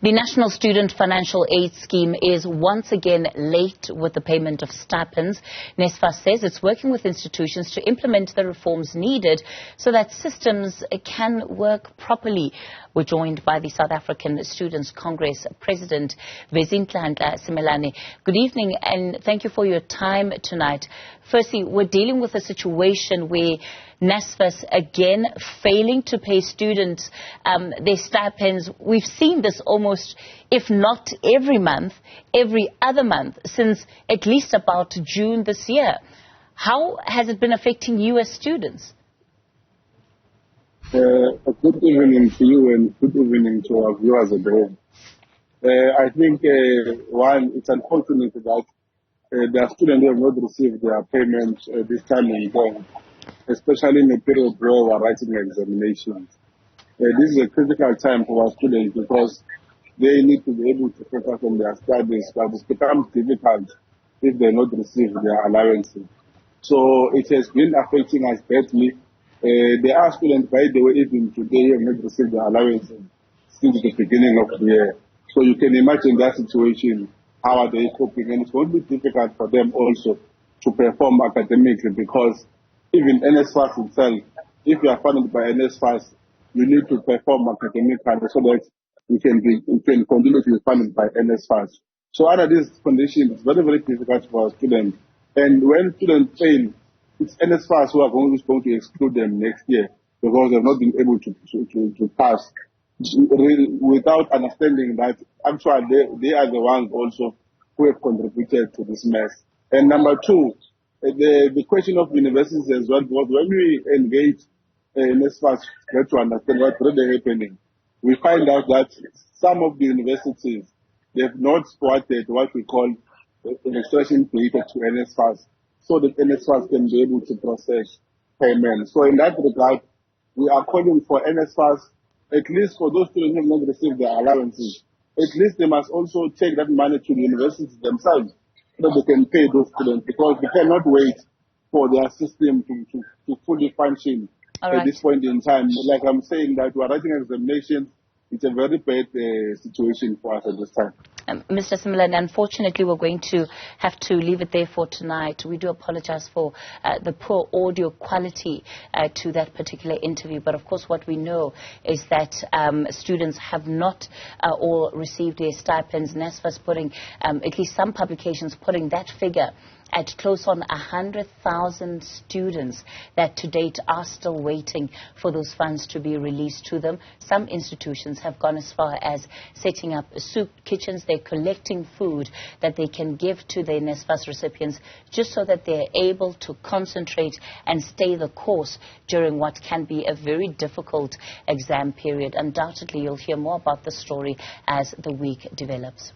The National Student Financial Aid Scheme is once again late with the payment of stipends. NSFAS says it's working with institutions to implement the reforms needed so that systems can work properly. We're joined by the South African Students' Congress President, Vezinhlanhla Simelane. Good evening and thank you for your time tonight. Firstly, we're dealing with a situation where NSFAS again failing to pay students their stipends. We've seen this almost, if not every month, every other month since at least about June this year. How has it been affecting you as students? A good evening to you and good evening to our viewers at home. I think, one, it's unfortunate that there are students who have not received their payment this time and going, especially in a period where we are writing examinations. This is a critical time for our students because they need to be able to focus on their studies, but it becomes difficult if they not receive their allowances. So it has been affecting us badly. There are students, by the way, even today, who have not received their allowances since the beginning of the year. So you can imagine that situation. How are they coping? And it's going to be difficult for them also to perform academically because even NSFAS itself, if you are funded by NSFAS, you need to perform academically so that you can continue to be funded by NSFAS. So under these conditions, it's very, very difficult for our students. And when students fail, it's NSFAS who are going to exclude them next year because they've not been able to pass without understanding that actually they are the ones also who have contributed to this mess. And number two, the question of universities as well, because when we engage NSFAS to understand what's really happening, we find out that some of the universities, they've not supported what we call registration created to NSFAS, so that NSFAS can be able to process payments. So in that regard, we are calling for NSFAS, at least for those students who have not received their allowances, at least they must also take that money to the universities themselves so that they can pay those students, because they cannot wait for their system to fully function at this point in time. Like I'm saying, that we are writing examinations. It's a very bad situation for us at this time. Mr. Simelane, unfortunately, we're going to have to leave it there for tonight. We do apologize for the poor audio quality to that particular interview. But, of course, what we know is that students have not all received their stipends. NSFAS putting, at least some publications, putting that figure at close on 100,000 students that to date are still waiting for those funds to be released to them. Some institutions have gone as far as setting up soup kitchens. They're collecting food that they can give to their NSFAS recipients just so that they're able to concentrate and stay the course during what can be a very difficult exam period. Undoubtedly, you'll hear more about the story as the week develops.